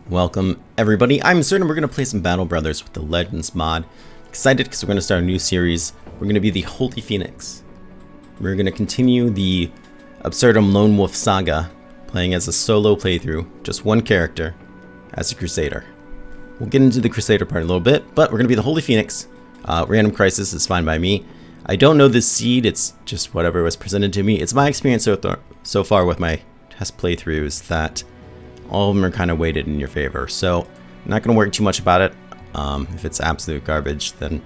Welcome everybody, I'm Absurdum. We're going to play some Battle Brothers with the Legends mod. Excited because we're going to start a new series. We're going to be the Holy Phoenix. We're going to continue the Absurdum Lone Wolf saga, playing as a solo playthrough, just one character, as a Crusader. We'll get into the Crusader part a little bit, but we're going to be the Holy Phoenix. Random Crisis is fine by me. I don't know this seed, it's just whatever was presented to me. It's my experience so far with my test playthroughs that all of them are kind of weighted in your favor, so I'm not going to worry too much about it. If it's absolute garbage, then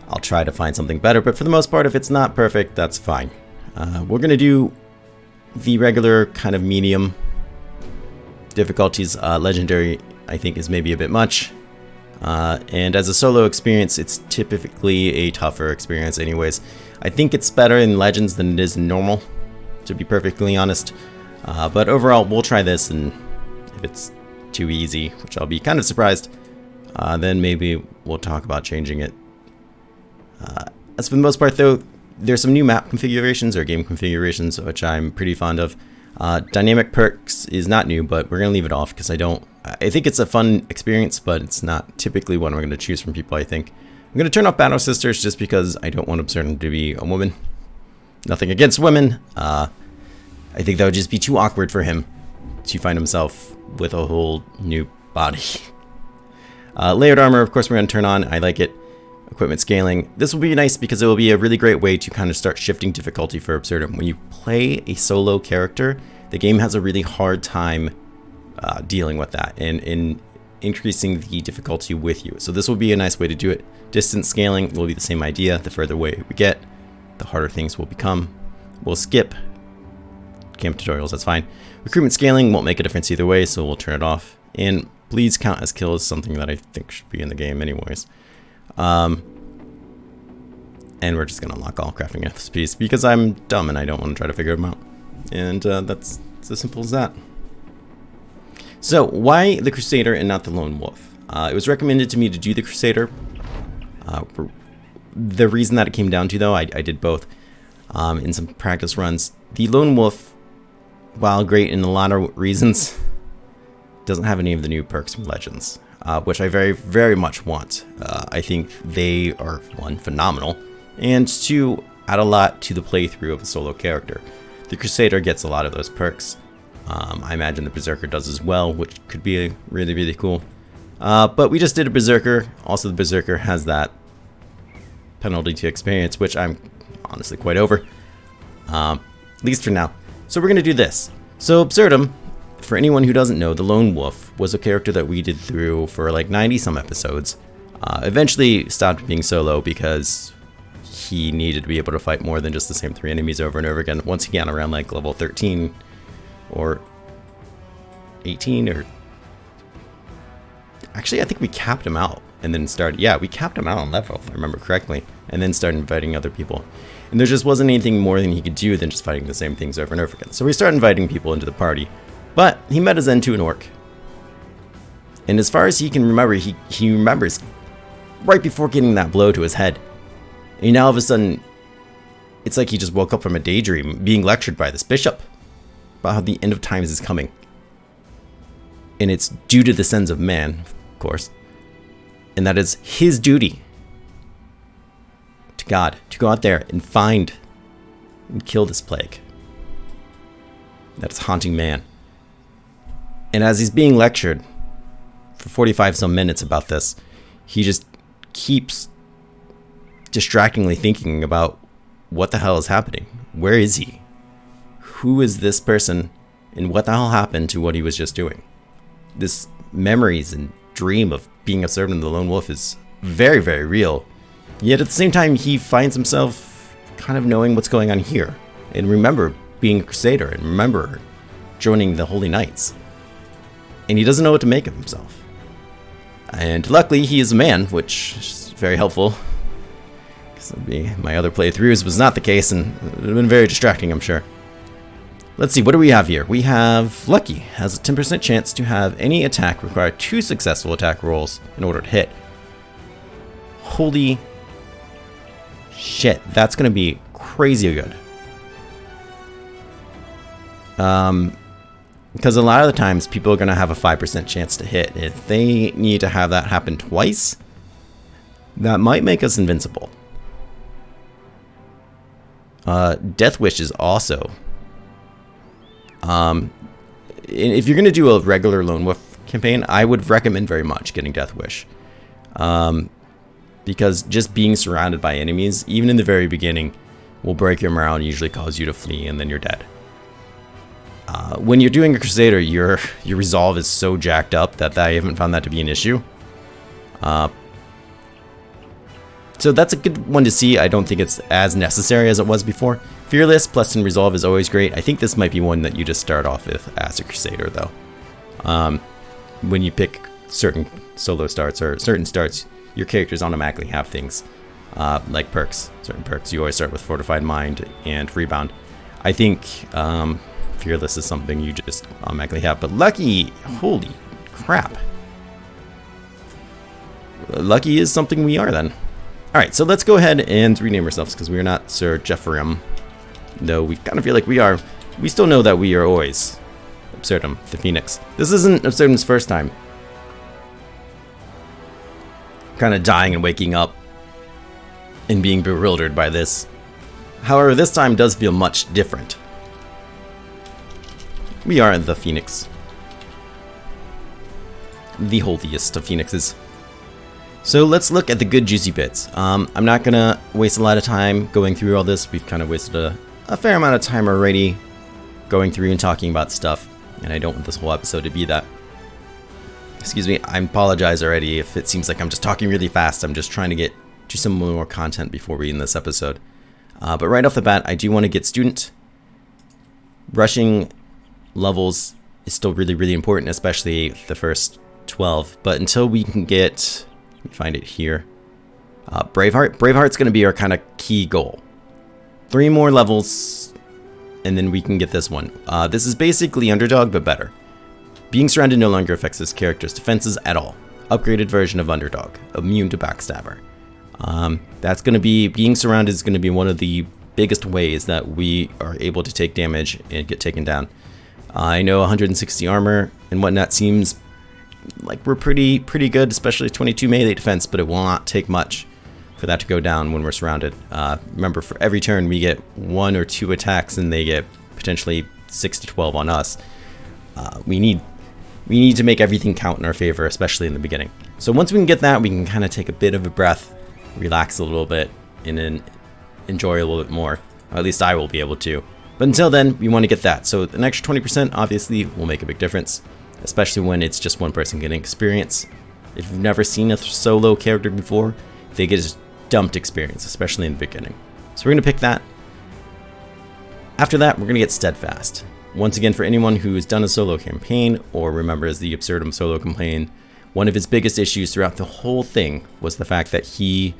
I'll try to find something better, but for the most part, if it's not perfect, that's fine. We're going to do the regular kind of medium difficulties. Legendary, I think, is maybe a bit much. And as a solo experience, it's typically a tougher experience anyways. I think it's better in Legends than it is in normal, to be perfectly honest. But overall, we'll try this, and if it's too easy, which I'll be kind of surprised, then maybe we'll talk about changing it. As for the most part, though, there's some new map configurations or game configurations, which I'm pretty fond of. Dynamic perks is not new, but we're going to leave it off because I think it's a fun experience, but it's not typically one we're going to choose from people, I think. I'm going to turn off Battle Sisters just because I don't want Absurdum to be a woman. Nothing against women. I think that would just be too awkward for him to find himself with a whole new body. Layered armor, of course, we're going to turn on. I like it. Equipment scaling. This will be nice because it will be a really great way to kind of start shifting difficulty for Absurdum. When you play a solo character, the game has a really hard time dealing with that and in increasing the difficulty with you. So this will be a nice way to do it. Distance scaling will be the same idea. The further away we get, the harder things will become. We'll skip camp tutorials, that's fine. Recruitment scaling won't make a difference either way, so we'll turn it off. And bleeds count as kills, something that I think should be in the game anyways. And we're just gonna unlock all crafting recipes because I'm dumb and I don't want to try to figure them out. And that's as simple as that. So why the Crusader and not the Lone Wolf? It was recommended to me to do the Crusader. The reason that it came down to, though, I did both in some practice runs. The Lone Wolf, while great in a lot of reasons, doesn't have any of the new perks from Legends, which I very, very much want. I think they are, one, phenomenal, and two, add a lot to the playthrough of a solo character. The Crusader gets a lot of those perks. I imagine the Berserker does as well, which could be really, really cool. But we just did a Berserker. Also, the Berserker has that penalty to experience, which I'm honestly quite over, at least for now. So we're going to do this. So Absurdum, for anyone who doesn't know, the Lone Wolf was a character that we did through for like 90 some episodes. Eventually stopped being solo because he needed to be able to fight more than just the same 3 enemies over and over again. Once he got around like level 13 or 18, or actually I think we capped him out and then started, yeah, we capped him out on level if I remember correctly, and then started inviting other people. And there just wasn't anything more than he could do than just fighting the same things over and over again. So we started inviting people into the party. But he met his end to an orc. And as far as he can remember, he remembers right before getting that blow to his head. And now all of a sudden, it's like he just woke up from a daydream being lectured by this bishop about how the end of times is coming. And it's due to the sins of man, of course. And that is his duty to God to go out there and find and kill this plague that is haunting man. And as he's being lectured for 45 some minutes about this, he just keeps distractingly thinking about what the hell is happening. Where is he? Who is this person? And what the hell happened to what he was just doing? This memories and dream of being observed in the Lone Wolf is very, very real. Yet at the same time, he finds himself kind of knowing what's going on here. And remember being a Crusader, and remember joining the Holy Knights. And he doesn't know what to make of himself. And luckily, he is a man, which is very helpful. Because my other playthroughs was not the case, and it would have been very distracting, I'm sure. Let's see, what do we have here? We have Lucky has a 10% chance to have any attack require 2 successful attack rolls in order to hit. Holy shit, that's going to be crazy good. Because a lot of the times people are going to have a 5% chance to hit. If they need to have that happen twice, that might make us invincible. Death Wish is also... if you're going to do a regular Lone Wolf campaign, I would recommend very much getting Death Wish. Because just being surrounded by enemies, even in the very beginning, will break your morale and usually cause you to flee, and then you're dead. When you're doing a Crusader, your resolve is so jacked up that I haven't found that to be an issue. So that's a good one to see. I don't think it's as necessary as it was before. Fearless plus in resolve is always great. I think this might be one that you just start off with as a Crusader, though. When you pick certain solo starts or certain starts, your characters automatically have things like perks. Certain perks. You always start with Fortified Mind and Rebound. I think Fearless is something you just automatically have. But Lucky, holy crap. Lucky is something we are then. Alright, so let's go ahead and rename ourselves because we are not Sir Jeffrey. Though we kind of feel like we are. We still know that we are always Absurdum, the Phoenix. This isn't Absurdum's first time. Kind of dying and waking up and being bewildered by this. However, this time does feel much different. We are the Phoenix. The holiest of Phoenixes. So let's look at the good juicy bits. I'm not gonna waste a lot of time going through all this. We've kind of wasted a fair amount of time already going through and talking about stuff, and I don't want this whole episode to be that. Excuse me, I apologize already if it seems like I'm just talking really fast. I'm just trying to get to some more content before we end this episode. But right off the bat, I do want to get student. Rushing levels is still really, really important, especially the first 12. But until we can get... Let me find it here. Braveheart. Braveheart's going to be our kind of key goal. 3 more levels, and then we can get this one. This is basically Underdog, but better. Being surrounded no longer affects this character's defenses at all. Upgraded version of Underdog. Immune to Backstabber. That's going to be... Being surrounded is going to be one of the biggest ways that we are able to take damage and get taken down. I know 160 armor and whatnot seems... like we're pretty good, especially 22 melee defense, but it will not take much for that to go down when we're surrounded. Remember, for every turn we get 1 or 2 attacks and they get potentially 6 to 12 on us. We need to make everything count in our favor, especially in the beginning. So once we can get that, we can kind of take a bit of a breath, relax a little bit, and then enjoy a little bit more. Or at least I will be able to. But until then, we want to get that. So an extra 20% obviously will make a big difference, especially when it's just one person getting experience. If you've never seen a solo character before, they get just dumped experience, especially in the beginning. So we're going to pick that. After that, we're going to get Steadfast. Once again, for anyone who's done a solo campaign or remembers the Absurdum solo campaign, one of his biggest issues throughout the whole thing was the fact that he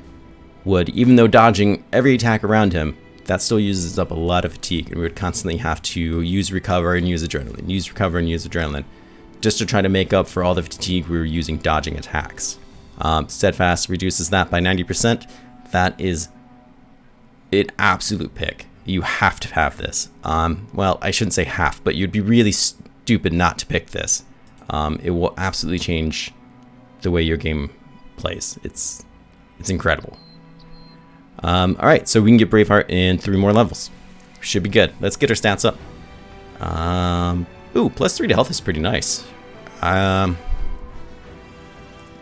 would, even though dodging every attack around him, that still uses up a lot of fatigue, and we would constantly have to use recover and use adrenaline, use recover and use adrenaline, just to try to make up for all the fatigue we were using dodging attacks. Steadfast reduces that by 90%. That is an absolute pick. You have to have this. Well, I shouldn't say half, but you'd be really stupid not to pick this. It will absolutely change the way your game plays. It's incredible. Alright, so we can get Braveheart in 3 more levels. Should be good. Let's get our stats up. Ooh, +3 to health is pretty nice.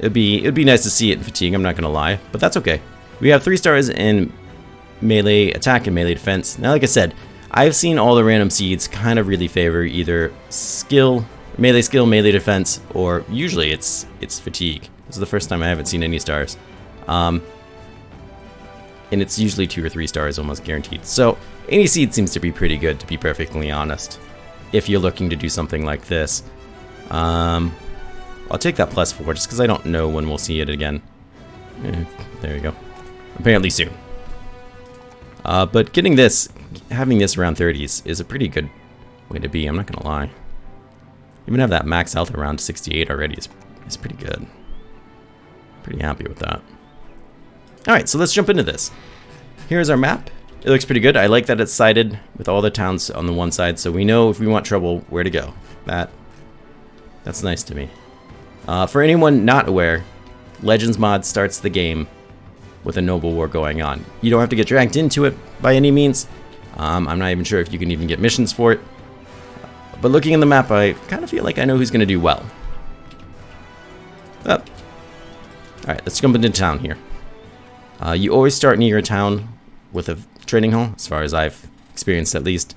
It'd be nice to see it in fatigue, I'm not gonna lie, but that's okay. We have 3 stars in melee attack and melee defense. Now, like I said, I've seen all the random seeds kind of really favor either skill, melee defense, or usually it's fatigue. This is the first time I haven't seen any stars. And it's usually 2 or 3 stars almost guaranteed. So any seed seems to be pretty good, to be perfectly honest, if you're looking to do something like this. I'll take that +4 just because I don't know when we'll see it again. There you go. Apparently soon. But getting this, having this around 30s is a pretty good way to be, I'm not gonna lie. Even have that max health around 68 already is pretty good. Pretty happy with that. Alright, so let's jump into this. Here's our map. It looks pretty good. I like that it's sided with all the towns on the one side, so we know if we want trouble where to go. That's nice to me. For anyone not aware, Legends mod starts the game with a noble war going on. You don't have to get dragged into it by any means. I'm not even sure if you can even get missions for it. But looking in the map, I kind of feel like I know who's going to do well. Oh. Alright, let's jump into town here. You always start near a town with a trading hall, as far as I've experienced at least.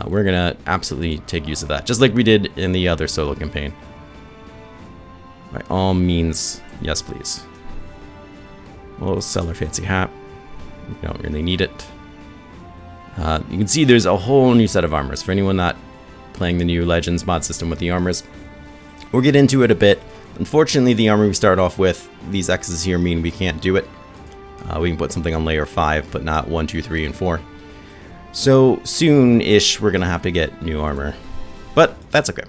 We're going to absolutely take use of that, just like we did in the other solo campaign. By all means, yes please. We'll sell our fancy hat. We don't really need it. You can see there's a whole new set of armors. For anyone not playing the new Legends mod system with the armors, we'll get into it a bit. Unfortunately, the armor we start off with, these X's here mean we can't do it. We can put something on layer 5, but not 1, 2, 3, and 4. So soon-ish, we're going to have to get new armor. But that's okay.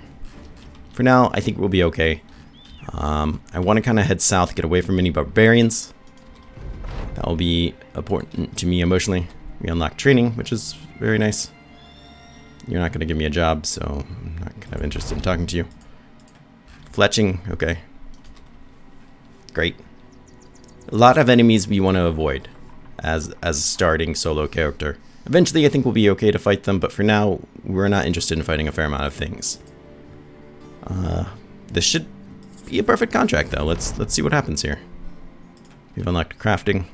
For now, I think we'll be okay. I want to kind of head south, get away from any barbarians. That will be important to me emotionally. We unlock training, which is very nice. You're not going to give me a job, so I'm not kind of interested in talking to you. Fletching, okay. Great. A lot of enemies we want to avoid as a starting solo character. Eventually I think we'll be okay to fight them, but for now we're not interested in fighting a fair amount of things. This should be a perfect contract though. Let's see what happens here. We've unlocked crafting.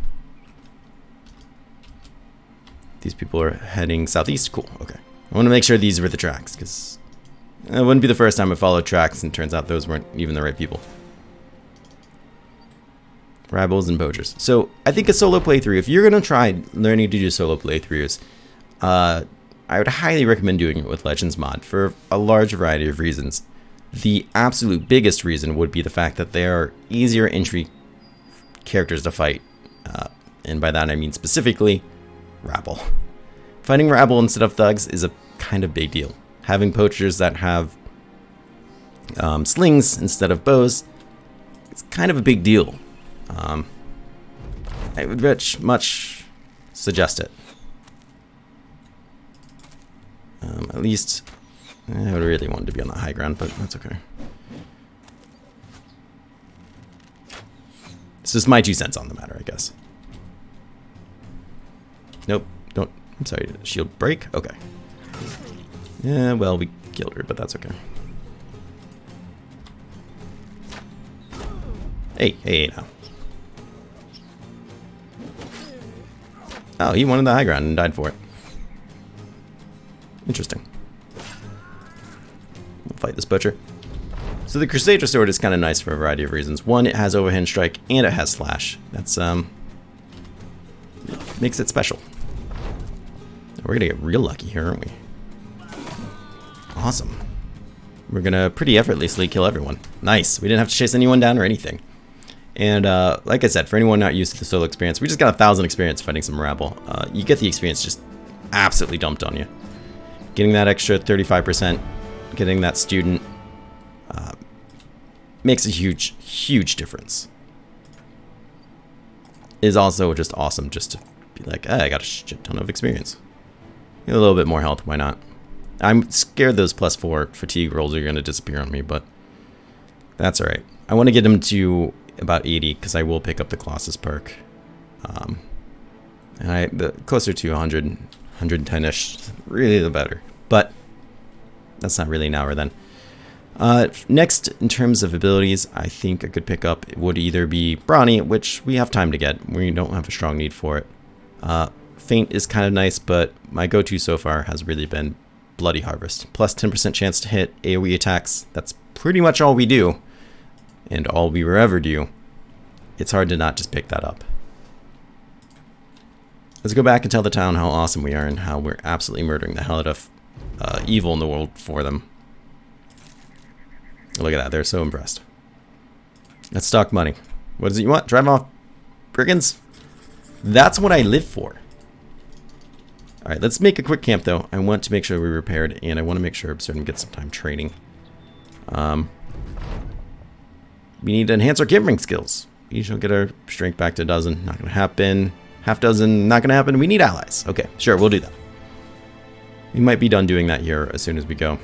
These people are heading southeast. Cool, okay. I want to make sure these were the tracks, because it wouldn't be the first time I followed tracks and turns out those weren't even the right people. Rebels and poachers. So I think a solo playthrough, if you're going to try learning to do solo playthroughs, I would highly recommend doing it with Legends mod for a large variety of reasons. The absolute biggest reason would be the fact that they are easier entry characters to fight. And by that I mean specifically rabble. Fighting rabble instead of thugs is a kind of big deal. Having poachers that have slings instead of bows, it's kind of a big deal. I would very much suggest it. At least, I would really want to be on the high ground, but that's okay. It's just my 2 cents on the matter, I guess. Nope, don't. I'm sorry, did the shield break? Okay. Yeah, well, we killed her, but that's okay. Hey, now. Oh, he wanted the high ground and died for it. Interesting. We'll fight this butcher. So the Crusader sword is kind of nice for a variety of reasons. One, it has overhand strike and it has slash. That's makes it special. We're gonna get real lucky here, aren't we? Awesome. We're gonna pretty effortlessly kill everyone. Nice. We didn't have to chase anyone down or anything. And like I said, for anyone not used to the solo experience, we just got 1,000 experience fighting some rabble. You get the experience just absolutely dumped on you. Getting that extra 35%, getting that student, makes a huge, huge difference. It is also just awesome just to be like, hey, I got a shit ton of experience. Get a little bit more health, why not? I'm scared those +4 fatigue rolls are going to disappear on me, but that's alright. I want to get them to about 80 because I will pick up the Colossus perk. And the closer to 100, 110-ish, really the better. But that's not really now or then. Next, in terms of abilities, I think I could pick up would either be Brawny, which we have time to get. We don't have a strong need for it. Feint is kind of nice, but my go-to so far has really been Bloody Harvest. Plus 10% chance to hit AoE attacks. That's pretty much all we do. And all we will ever do. It's hard to not just pick that up. Let's go back and tell the town how awesome we are and how we're absolutely murdering the hell out of evil in the world for them. Look at that, they're so impressed. Let's talk money. What is it you want? Drive off brigands? That's what I live for. Alright, let's make a quick camp though. I want to make sure we're repaired and I want to make sure Absurdum gets some time training. We need to enhance our camping skills. We shall get our strength back to 12. Not going to happen. Half dozen, not going to happen. We need allies. Okay, sure, we'll do that. We might be done doing that here as soon as we go.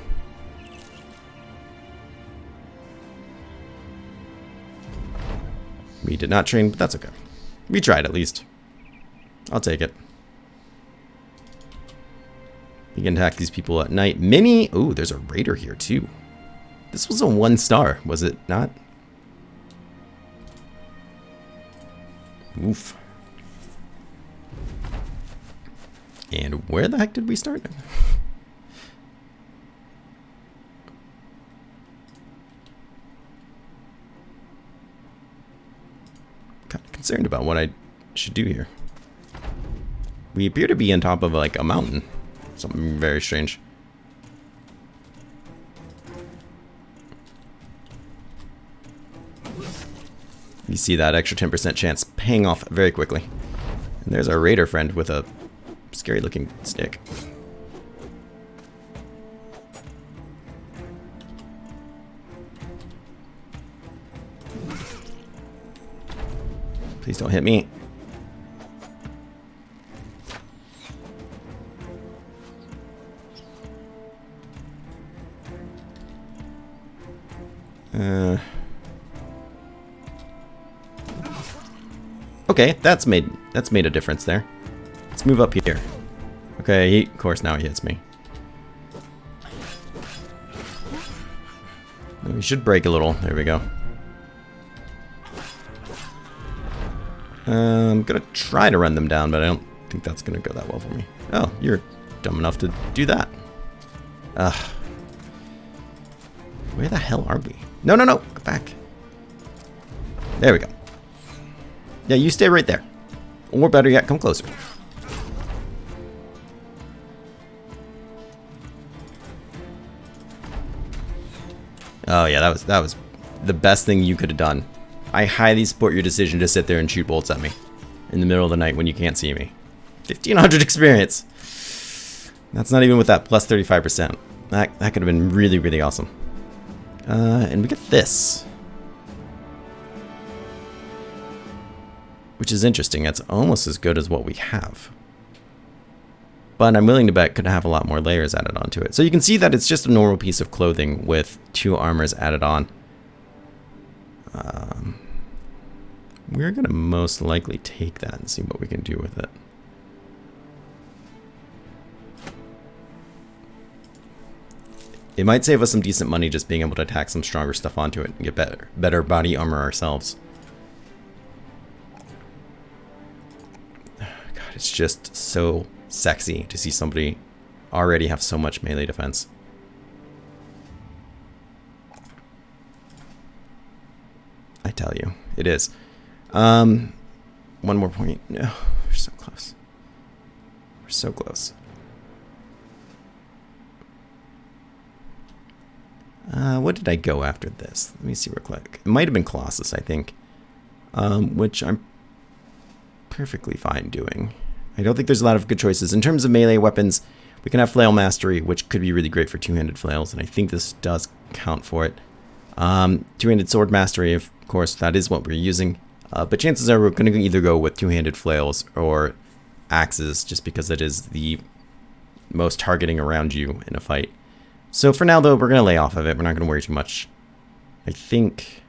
We did not train, but that's okay. We tried at least. I'll take it. We can attack these people at night. Mini. Ooh, there's a raider here too. This was a 1-star, was it not? Oof. And where the heck did we start? Kind of concerned about what I should do here. We appear to be on top of like a mountain. Something very strange. You see that extra 10% chance paying off very quickly. And there's our raider friend with a scary looking stick. Please don't hit me. Okay, that's made a difference there. Let's move up here. Okay, of course now he hits me. We should break a little. There we go. I'm gonna try to run them down, but I don't think that's gonna go that well for me. Oh, you're dumb enough to do that. Ugh. Where the hell are we? No, no, no! Go back. There we go. Yeah, you stay right there. Or better yet, come closer. Oh yeah, that was the best thing you could have done. I highly support your decision to sit there and shoot bolts at me in the middle of the night when you can't see me. 1500 experience. That's not even with that plus 35%. That could have been really, really awesome. And we get this, which is interesting. It's almost as good as what we have, but I'm willing to bet could have a lot more layers added onto it. So you can see that it's just a normal piece of clothing with 2 armors added on. We're gonna most likely take that and see what we can do with it. It might save us some decent money just being able to tack some stronger stuff onto it and get better body armor ourselves. God, it's just so sexy to see somebody already have so much melee defense. I tell you, it is. One more point. No, we're so close. We're so close. What did I go after this? Let me see real quick. It might have been Colossus, I think. Which I'm perfectly fine doing. I don't think there's a lot of good choices. In terms of melee weapons, we can have Flail Mastery, which could be really great for 2-handed flails, and I think this does count for it. 2-handed Sword Mastery, of course, that is what we're using. But chances are we're going to either go with 2-handed flails or axes, just because it is the most targeting around you in a fight. So for now, though, we're going to lay off of it. We're not going to worry too much. I think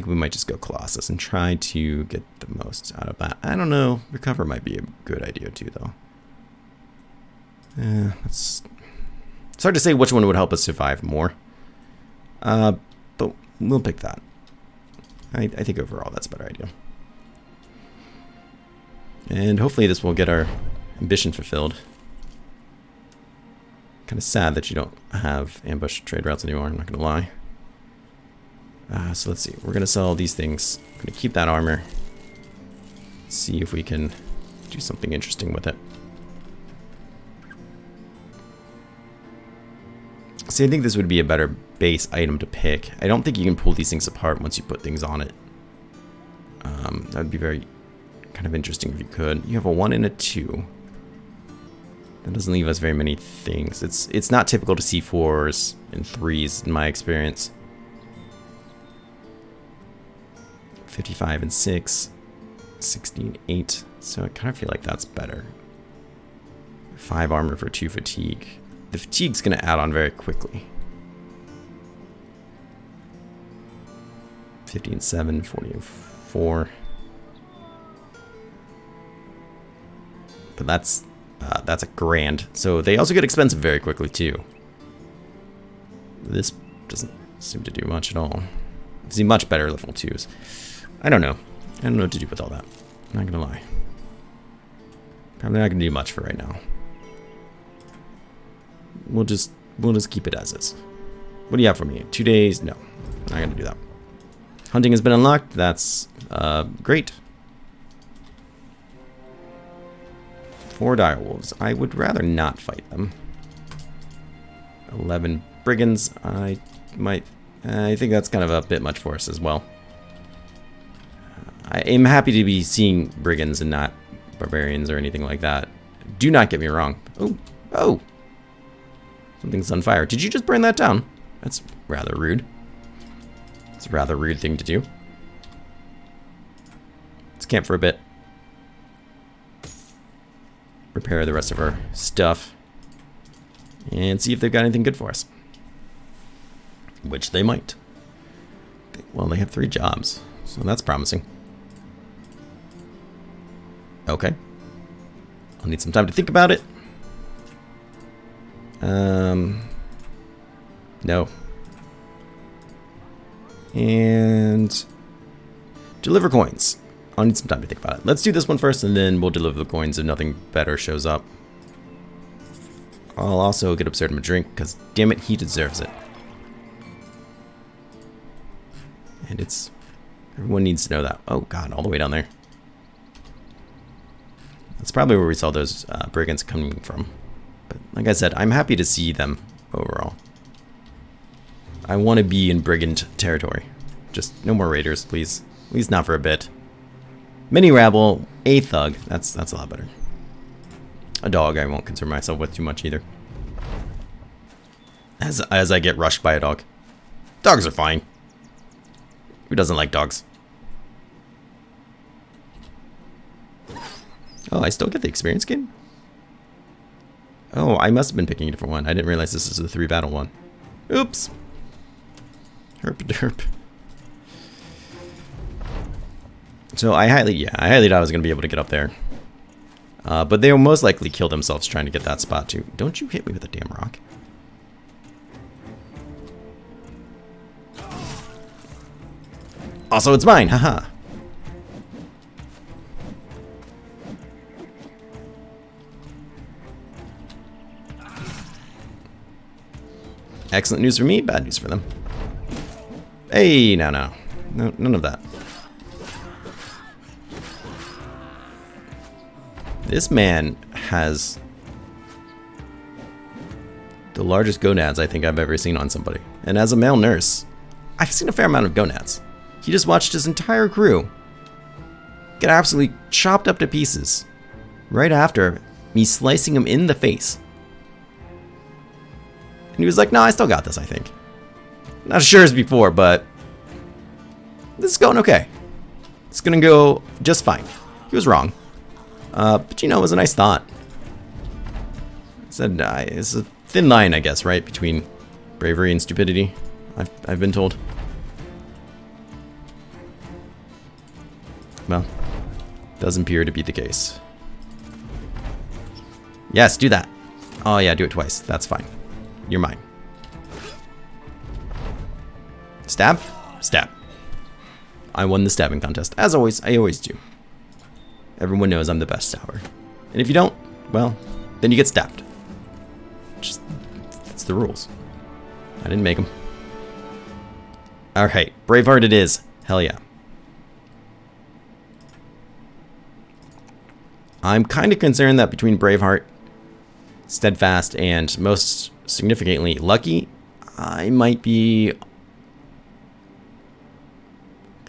we might just go Colossus and try to get the most out of that. I don't know. Recover might be a good idea, too, though. It's hard to say which one would help us survive more. But we'll pick that. I think overall that's a better idea. And hopefully this will get our ambition fulfilled. Kind of sad that you don't have ambush trade routes anymore, I'm not going to lie. So let's see. We're going to sell these things. I'm going to keep that armor. See if we can do something interesting with it. See, I think this would be a better base item to pick. I don't think you can pull these things apart once you put things on it. That would be very kind of interesting if you could. You have a 1 and a 2. That doesn't leave us very many things. It's not typical to see 4s and 3s in my experience. 55 and 6, 16, 8. So I kind of feel like that's better. 5 armor for 2 fatigue. The fatigue's going to add on very quickly. 15.7, 44. But that's a grand. So they also get expensive very quickly too. This doesn't seem to do much at all. I've seen much better level 2s. I don't know. I don't know what to do with all that. I'm not gonna lie. Probably not gonna do much for right now. We'll just keep it as is. What do you have for me? 2 days? No, not gonna do that. Hunting has been unlocked. That's great. 4 direwolves. I would rather not fight them. 11 brigands. I think that's kind of a bit much for us as well. I am happy to be seeing brigands and not barbarians or anything like that. Do not get me wrong. Oh. Something's on fire. Did you just burn that down? That's rather rude. It's a rather rude thing to do. Let's camp for a bit. Repair the rest of our stuff. And see if they've got anything good for us. Which they might. Well, they have 3 jobs, so that's promising. Okay. I'll need some time to think about it. No. And deliver coins. I'll need some time to think about it. Let's do this one first, and then we'll deliver the coins if nothing better shows up. I'll also get Absurdum a drink, because damn it, he deserves it. And everyone needs to know that. Oh god, all the way down there. That's probably where we saw those brigands coming from. But like I said, I'm happy to see them overall. I want to be in brigand territory. Just no more raiders, please. At least not for a bit. Mini rabble, a thug. That's a lot better. A dog I won't concern myself with too much either. As I get rushed by a dog. Dogs are fine. Who doesn't like dogs? Oh, I still get the experience gain? Oh, I must have been picking a different one. I didn't realize this is the 3 battle one. Oops. Herp derp. So I highly doubt I was going to be able to get up there. But they will most likely kill themselves trying to get that spot too. Don't you hit me with a damn rock. Also, it's mine. Haha. Excellent news for me, bad news for them. Hey, no, none of that. This man has the largest gonads I think I've ever seen on somebody. And as a male nurse, I've seen a fair amount of gonads. He just watched his entire crew get absolutely chopped up to pieces right after me slicing him in the face. And he was like, no, I still got this, I think. Not as sure as before, but this is going okay. It's going to go just fine. He was wrong. But you know, it was a nice thought. I said, it's a thin line, I guess, right? Between bravery and stupidity, I've been told. Well, doesn't appear to be the case. Yes, do that. Oh yeah, do it twice. That's fine. You're mine. Stab? Stab. I won the stabbing contest. As always, I always do. Everyone knows I'm the best stabber. And if you don't, well, then you get stabbed. That's the rules. I didn't make them. Alright, Braveheart it is. Hell yeah. I'm kind of concerned that between Braveheart, Steadfast, and most significantly Lucky, I might be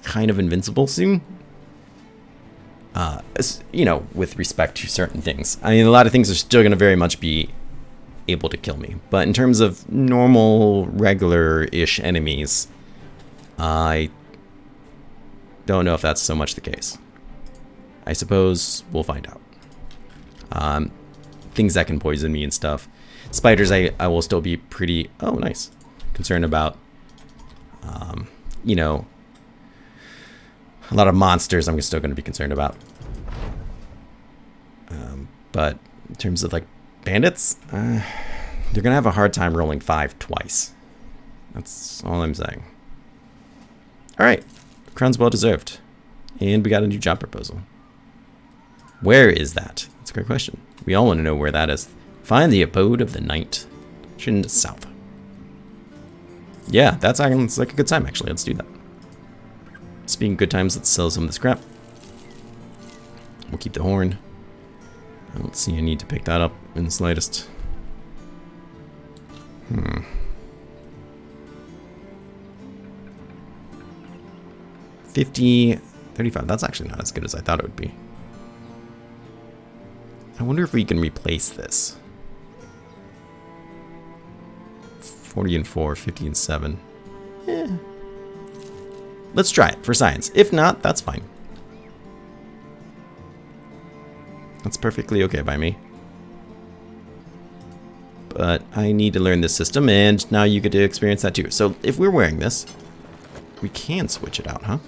kind of invincible soon. You know, with respect to certain things. I mean, a lot of things are still going to very much be able to kill me. But in terms of normal, regular-ish enemies, I don't know if that's so much the case. I suppose we'll find out. Things that can poison me and stuff. Spiders, I will still be pretty, oh nice, concerned about. You know, A lot of monsters I'm still going to be concerned about. But in terms of like bandits, they're going to have a hard time rolling 5 twice. That's all I'm saying. Alright, crown's well deserved. And we got a new job proposal. Where is that? That's a great question. We all want to know where that is. Find the abode of the night. In the south. Yeah, that sounds like a good time actually. Let's do that. Speaking of good times, let's sell some of the scrap. We'll keep the horn. I don't see a need to pick that up in the slightest. 50, 35. That's actually not as good as I thought it would be. I wonder if we can replace this. 40 and 4, 50 and 7. Let's try it for science. If not, that's fine. That's perfectly okay by me. But I need to learn this system, and now you get to experience that too. So if we're wearing this, we can switch it out, huh?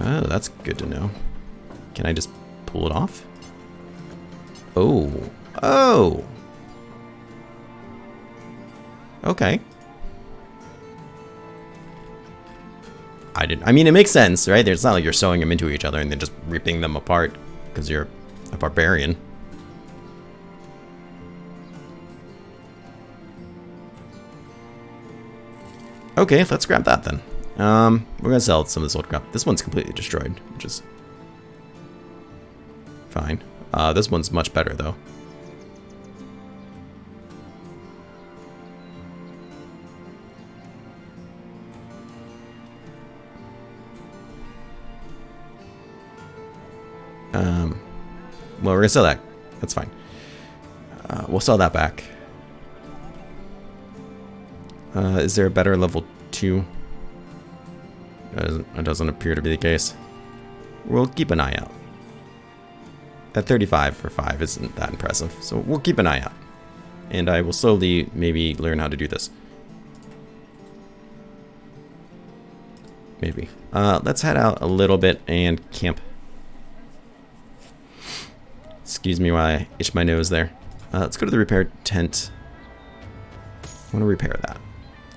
Oh, that's good to know. Can I just pull it off? Oh. Oh! Okay. I mean, it makes sense, right? It's not like you're sewing them into each other and then just ripping them apart because you're a barbarian. Okay, let's grab that then. We're gonna sell some of this old crap. This one's completely destroyed, which is fine. This one's much better though. Well, we're gonna sell that. That's fine. We'll sell that back. Is there a better level 2? It doesn't appear to be the case. We'll keep an eye out. That 35 for 5 isn't that impressive, so we'll keep an eye out. And I will slowly maybe learn how to do this. Maybe. Let's head out a little bit and camp. Excuse me while I itch my nose there. Let's go to the repair tent. I want to repair that.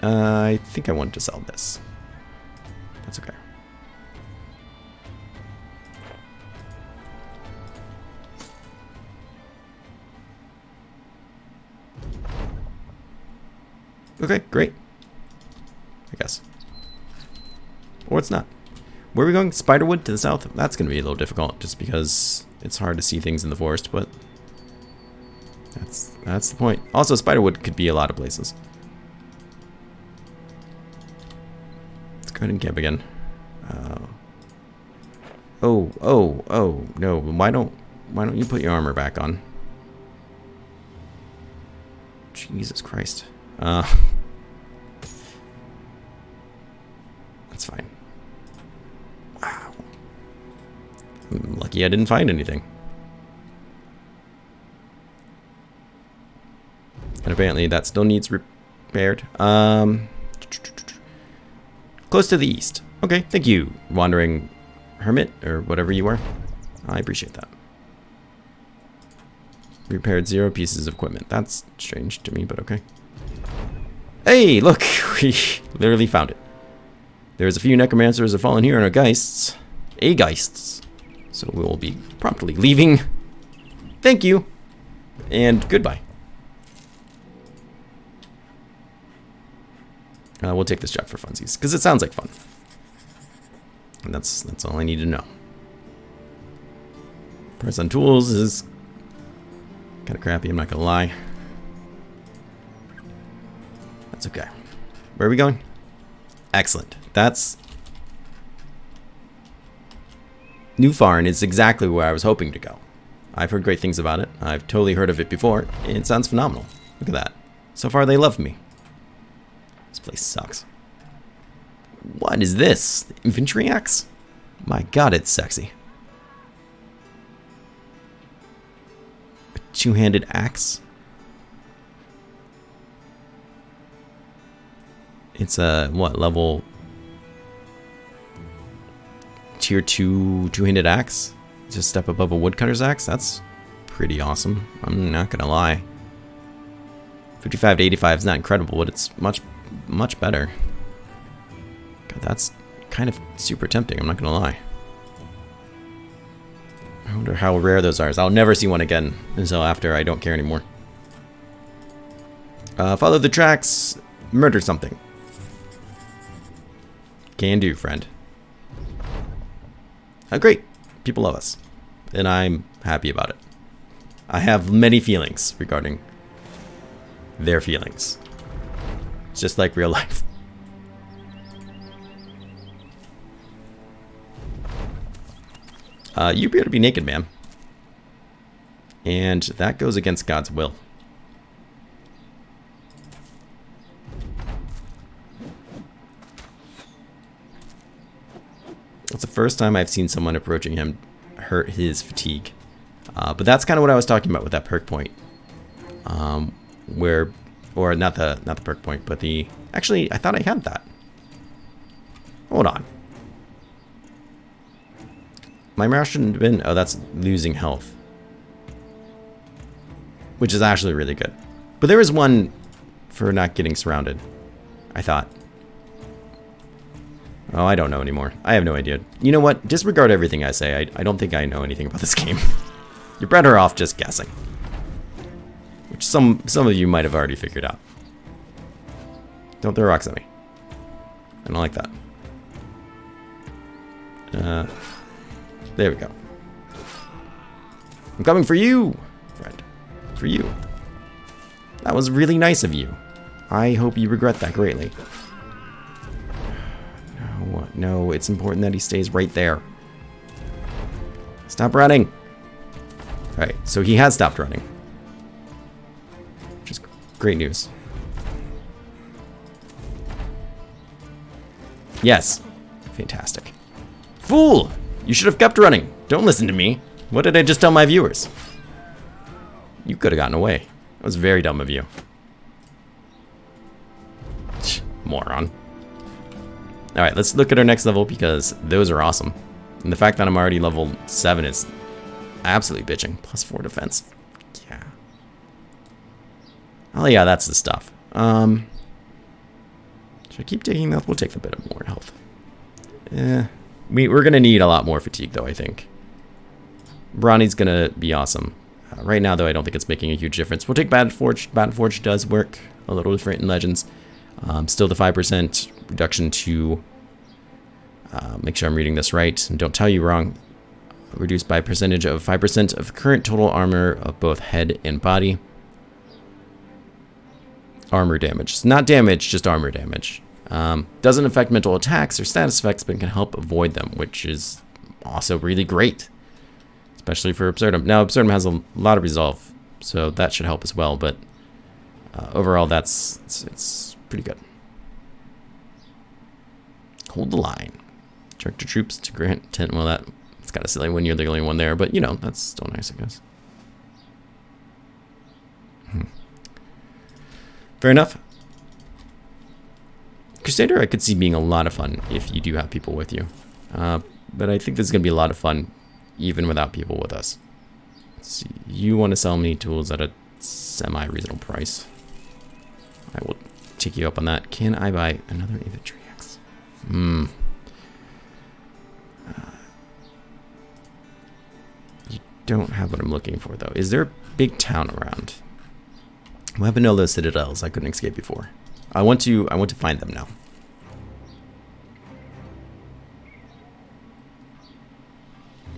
I think I wanted to sell this. That's okay. Okay, great. I guess. Or it's not. Where are we going? Spiderwood to the south? That's going to be a little difficult just because it's hard to see things in the forest, but that's the point. Also, Spiderwood could be a lot of places. Let's go ahead and camp again. Oh, no. Why don't you put your armor back on? Jesus Christ. That's fine. Wow. I'm lucky I didn't find anything. And apparently that still needs repaired. Close to the east. Okay, thank you, wandering hermit, or whatever you are. I appreciate that. Repaired 0 pieces of equipment. That's strange to me, but okay. Hey, look! We literally found it. There's a few necromancers have fallen here and are geists. Geists. So we will be promptly leaving. Thank you. And goodbye. We'll take this job for funsies, because it sounds like fun. And that's all I need to know. Price on tools is kind of crappy, I'm not gonna lie. That's okay. Where are we going? Excellent. That's... New Farn is exactly where I was hoping to go. I've heard great things about it. I've totally heard of it before. It sounds phenomenal. Look at that. So far they love me. This place sucks. What is this? The infantry axe? My god, it's sexy. A two-handed axe? It's a, what, level tier 2 two-handed axe. Just a step above a woodcutter's axe. That's pretty awesome. I'm not gonna lie. 55 to 85 is not incredible, but it's much better. God, that's kind of super tempting, I'm not gonna lie. I wonder how rare those are. I'll never see one again until after I don't care anymore. Follow the tracks, murder something. Can do, friend. Great. People love us. And I'm happy about it. I have many feelings regarding their feelings. It's just like real life. You appear to be naked, ma'am. And that goes against God's will. It's the first time I've seen someone approaching him hurt his fatigue. But that's kind of what I was talking about with that perk point. Or not the perk point, but the... Actually, I thought I had that. Hold on. My mouse shouldn't have been... Oh, that's losing health. Which is actually really good. But there was one for not getting surrounded, I thought. Oh, I don't know anymore. I have no idea. You know what? Disregard everything I say. I don't think I know anything about this game. You're better off just guessing. Which some of you might have already figured out. Don't throw rocks at me. I don't like that. There we go. I'm coming for you, friend. For you. That was really nice of you. I hope you regret that greatly. No, it's important that he stays right there. Stop running. Alright, so he has stopped running. Which is great news. Yes. Fantastic. Fool! You should have kept running. Don't listen to me. What did I just tell my viewers? You could have gotten away. That was very dumb of you. Moron. Alright, let's look at our next level because those are awesome. And the fact that I'm already level 7 is absolutely bitching. Plus 4 defense. Yeah. Oh yeah, that's the stuff. Should I keep taking that? We'll take a bit of more health. We're gonna need a lot more fatigue though, I think. Brawny's gonna be awesome. Right now though, I don't think it's making a huge difference. We'll take Battle Forge. Battle Forge does work a little different in Legends. Still the 5% reduction to, make sure I'm reading this right and don't tell you wrong, reduced by a percentage of 5% of the current total armor of both head and body. Armor damage. It's not damage, just armor damage. Doesn't affect mental attacks or status effects, but can help avoid them, which is also really great. Especially for Absurdum. Now, Absurdum has a lot of resolve, so that should help as well, but overall, it's pretty good. Hold the line. Direct your troops to grant 10. Well, that's kind of silly when you're the only one there, but you know, that's still nice, I guess. Fair enough. Crusader, I could see being a lot of fun if you do have people with you. But I think this is going to be a lot of fun even without people with us. Let's see. You want to sell me tools at a semi-reasonable price. I will take you up on that. Can I buy another infantry axe? You don't have what I'm looking for, though. Is there a big town around? Well, I happen to know those citadels I couldn't escape before. I want to find them now.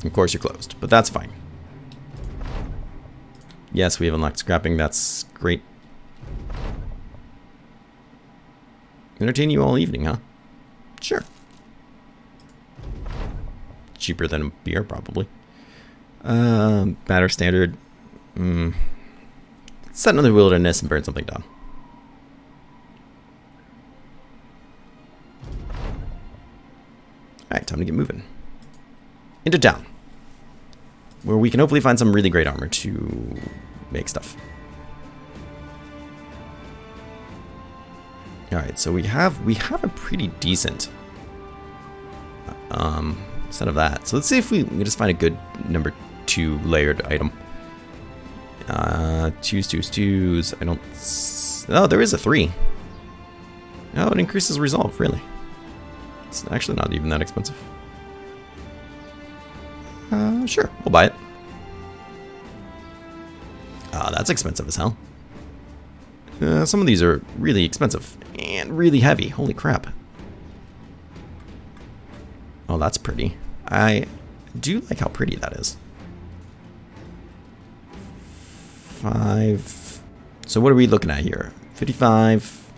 Of course, you're closed, but that's fine. Yes, we have unlocked scrapping. That's great. Entertain you all evening, huh? Sure. Cheaper than a beer, probably. Matter standard. Set another wilderness and burn something down. Alright, time to get moving. Into town. Where we can hopefully find some really great armor to make stuff. Alright, so we have a pretty decent instead of that. So let's see if we can just find a good number 2 layered item. Twos. I don't... Oh, there is a 3. Oh, it increases resolve, really. It's actually not even that expensive. Sure, we'll buy it. That's expensive as hell. Some of these are really expensive and really heavy. Holy crap. Oh, that's pretty. I do like how pretty that is. 5. So what are we looking at here? 55,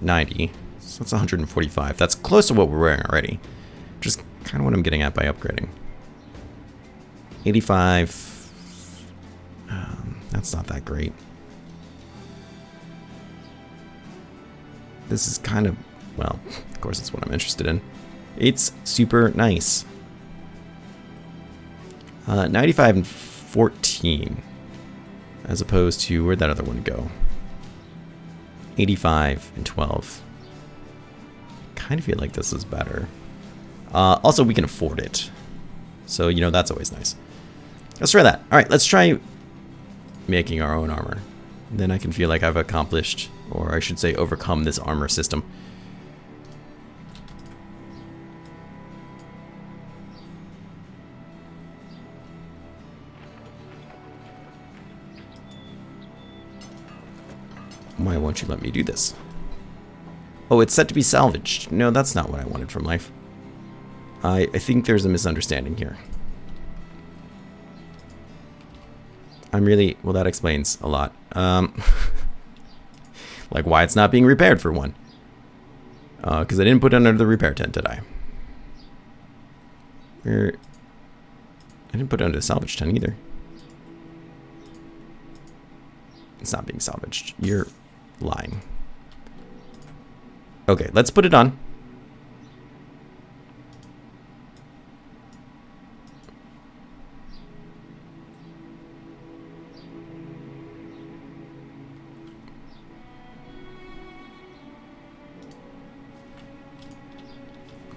90. So that's 145. That's close to what we're wearing already. Just kind of what I'm getting at by upgrading. 85. That's not that great. This is kind of, well, of course it's what I'm interested in. It's super nice. 95 and 14. As opposed to, where'd that other one go? 85 and 12. Kind of feel like this is better. Also, we can afford it. So, you know, that's always nice. Let's try that. All right, let's try making our own armor. Then I can feel like I've accomplished, or I should say overcome, this armor system. Why won't you let me do this? Oh, it's set to be salvaged. No, that's not what I wanted from life. I think there's a misunderstanding here. I'm really... Well, that explains a lot. Like why it's not being repaired, for one. Because I didn't put it under the repair tent, did I? I didn't put it under the salvage tent either. It's not being salvaged. You're lying. Okay, let's put it on.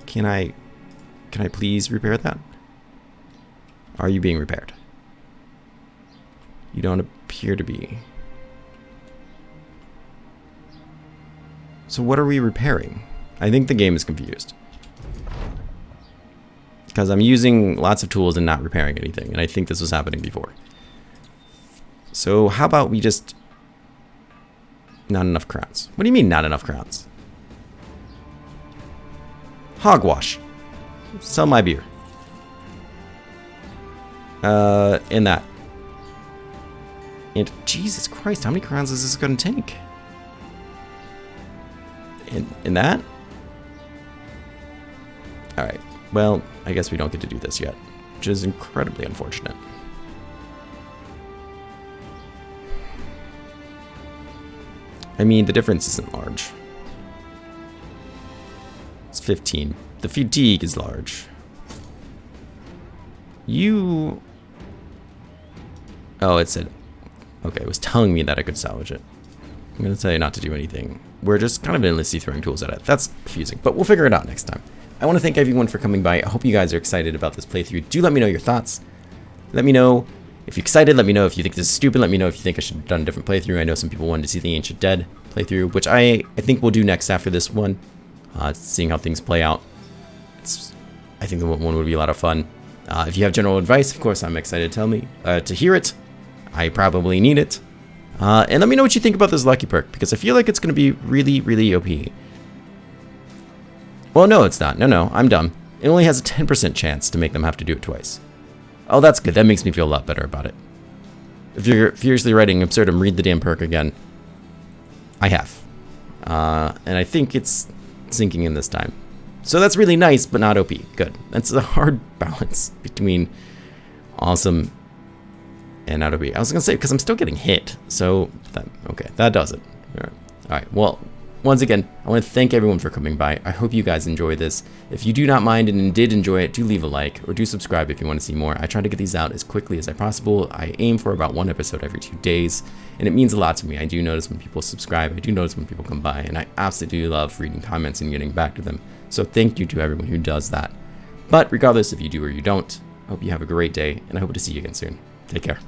Can I please repair that? Are you being repaired? You don't appear to be. So what are we repairing? I think the game is confused. Because I'm using lots of tools and not repairing anything, and I think this was happening before. So how about we just... Not enough crowns. What do you mean not enough crowns? Hogwash. Sell my beer. In that. And Jesus Christ, how many crowns is this going to take? In that? Alright. Well, I guess we don't get to do this yet, which is incredibly unfortunate. I mean, the difference isn't large. It's 15. The fatigue is large. You... Oh, it said... Okay, it was telling me that I could salvage it. I'm going to tell you not to do anything. We're just kind of endlessly throwing tools at it. That's confusing, but we'll figure it out next time. I want to thank everyone for coming by. I hope you guys are excited about this playthrough. Do let me know your thoughts. Let me know if you're excited. Let me know if you think this is stupid. Let me know if you think I should have done a different playthrough. I know some people wanted to see the Ancient Dead playthrough, which I think we'll do next after this one. Seeing how things play out. I think the one would be a lot of fun. If you have general advice, of course, I'm excited to hear it. I probably need it. And let me know what you think about this lucky perk, because I feel like it's going to be really, really OP. Well, no, it's not. No, I'm dumb. It only has a 10% chance to make them have to do it twice. Oh, that's good. That makes me feel a lot better about it. If you're furiously writing Absurdum, read the damn perk again. I have. And I think it's sinking in this time. So that's really nice, but not OP. Good. That's a hard balance between awesome and not OP. I was going to say, because I'm still getting hit. So, okay, that does it. All right, well, once again, I want to thank everyone for coming by. I hope you guys enjoyed this. If you do not mind and did enjoy it, do leave a like or do subscribe if you want to see more. I try to get these out as quickly as possible. I aim for about 1 episode every 2 days, and it means a lot to me. I do notice when people subscribe. I do notice when people come by, and I absolutely love reading comments and getting back to them. So thank you to everyone who does that. But regardless if you do or you don't, I hope you have a great day, and I hope to see you again soon. Take care.